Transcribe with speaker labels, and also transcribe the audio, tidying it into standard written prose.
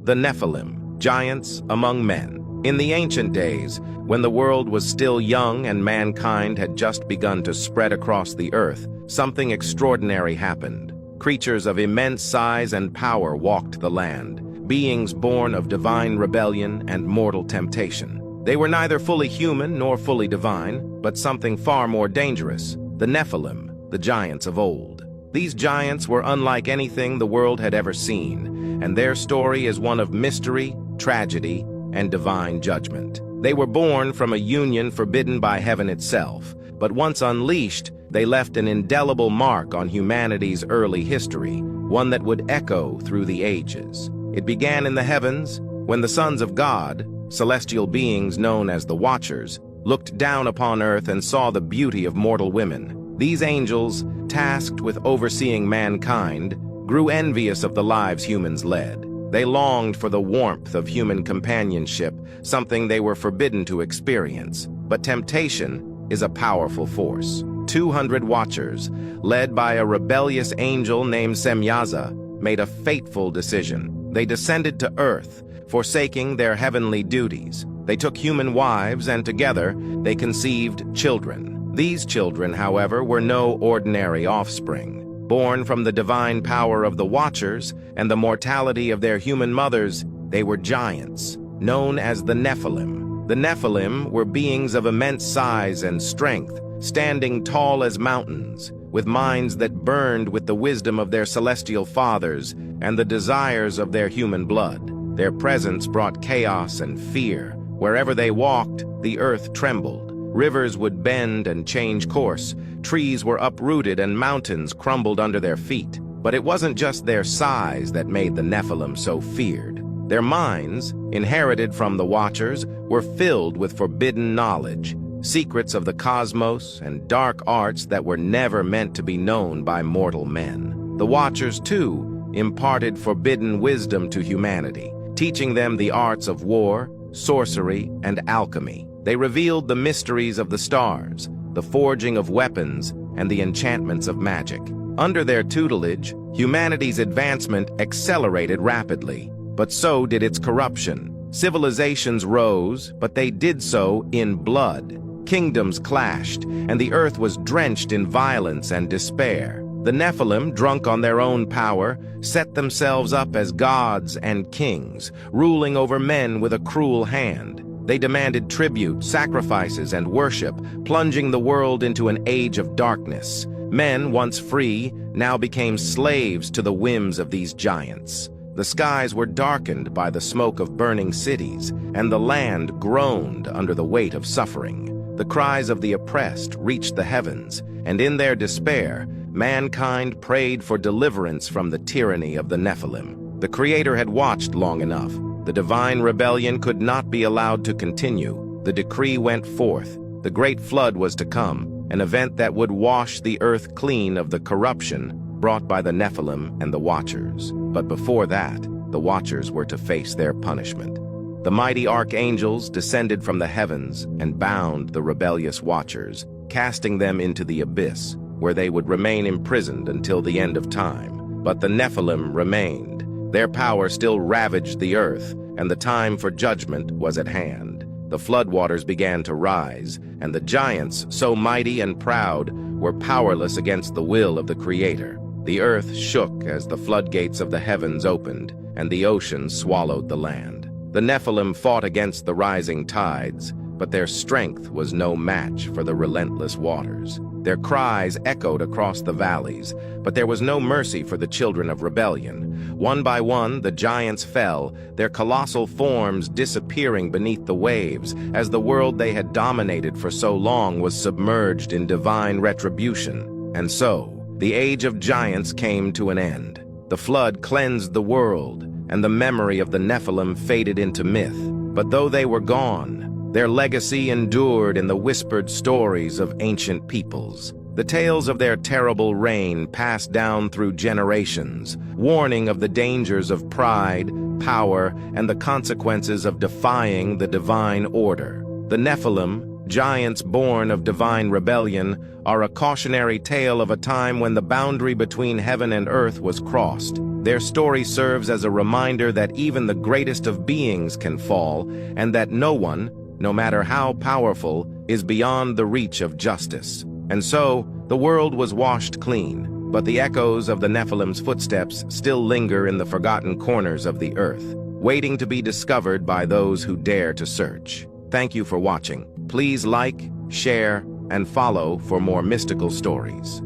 Speaker 1: The Nephilim, giants among men. In the ancient days, when the world was still young and mankind had just begun to spread across the earth, something extraordinary happened. Creatures of immense size and power walked the land, beings born of divine rebellion and mortal temptation. They were neither fully human nor fully divine, but something far more dangerous, the Nephilim, the giants of old. These giants were unlike anything the world had ever seen, and their story is one of mystery, tragedy, and divine judgment. They were born from a union forbidden by heaven itself, but once unleashed, they left an indelible mark on humanity's early history, one that would echo through the ages. It began in the heavens, when the sons of God, celestial beings known as the Watchers, looked down upon earth and saw the beauty of mortal women. These angels, tasked with overseeing mankind, grew envious of the lives humans led. They longed for the warmth of human companionship, something they were forbidden to experience. But temptation is a powerful force. 200 Watchers, led by a rebellious angel named Semyaza, made a fateful decision. They descended to earth, forsaking their heavenly duties. They took human wives, and together they conceived children. These children, however, were no ordinary offspring. Born from the divine power of the Watchers and the mortality of their human mothers, they were giants, known as the Nephilim. The Nephilim were beings of immense size and strength, standing tall as mountains, with minds that burned with the wisdom of their celestial fathers and the desires of their human blood. Their presence brought chaos and fear. Wherever they walked, the earth trembled. Rivers would bend and change course. Trees were uprooted and mountains crumbled under their feet. But it wasn't just their size that made the Nephilim so feared. Their minds, inherited from the Watchers, were filled with forbidden knowledge, secrets of the cosmos and dark arts that were never meant to be known by mortal men. The Watchers, too, imparted forbidden wisdom to humanity, teaching them the arts of war, sorcery, and alchemy. They revealed the mysteries of the stars, the forging of weapons, and the enchantments of magic. Under their tutelage, humanity's advancement accelerated rapidly, but so did its corruption. Civilizations rose, but they did so in blood. Kingdoms clashed, and the earth was drenched in violence and despair. The Nephilim, drunk on their own power, set themselves up as gods and kings, ruling over men with a cruel hand. They demanded tribute, sacrifices, and worship, plunging the world into an age of darkness. Men, once free, now became slaves to the whims of these giants. The skies were darkened by the smoke of burning cities, and the land groaned under the weight of suffering. The cries of the oppressed reached the heavens, and in their despair, mankind prayed for deliverance from the tyranny of the Nephilim. The Creator had watched long enough. The divine rebellion could not be allowed to continue. The decree went forth. The great flood was to come, an event that would wash the earth clean of the corruption brought by the Nephilim and the Watchers. But before that, the Watchers were to face their punishment. The mighty archangels descended from the heavens and bound the rebellious Watchers, casting them into the abyss, where they would remain imprisoned until the end of time. But the Nephilim remained. Their power still ravaged the earth, and the time for judgment was at hand. The floodwaters began to rise, and the giants, so mighty and proud, were powerless against the will of the Creator. The earth shook as the floodgates of the heavens opened, and the ocean swallowed the land. The Nephilim fought against the rising tides, but their strength was no match for the relentless waters. Their cries echoed across the valleys, but there was no mercy for the children of rebellion. One by one, the giants fell, their colossal forms disappearing beneath the waves, as the world they had dominated for so long was submerged in divine retribution. And so, the age of giants came to an end. The flood cleansed the world, and the memory of the Nephilim faded into myth. But though they were gone, their legacy endured in the whispered stories of ancient peoples. The tales of their terrible reign passed down through generations, warning of the dangers of pride, power, and the consequences of defying the divine order. The Nephilim, giants born of divine rebellion, are a cautionary tale of a time when the boundary between heaven and earth was crossed. Their story serves as a reminder that even the greatest of beings can fall, and that no one, no matter how powerful, is beyond the reach of justice. And so, the world was washed clean, but the echoes of the Nephilim's footsteps still linger in the forgotten corners of the earth, waiting to be discovered by those who dare to search. Thank you for watching. Please like, share, and follow for more mystical stories.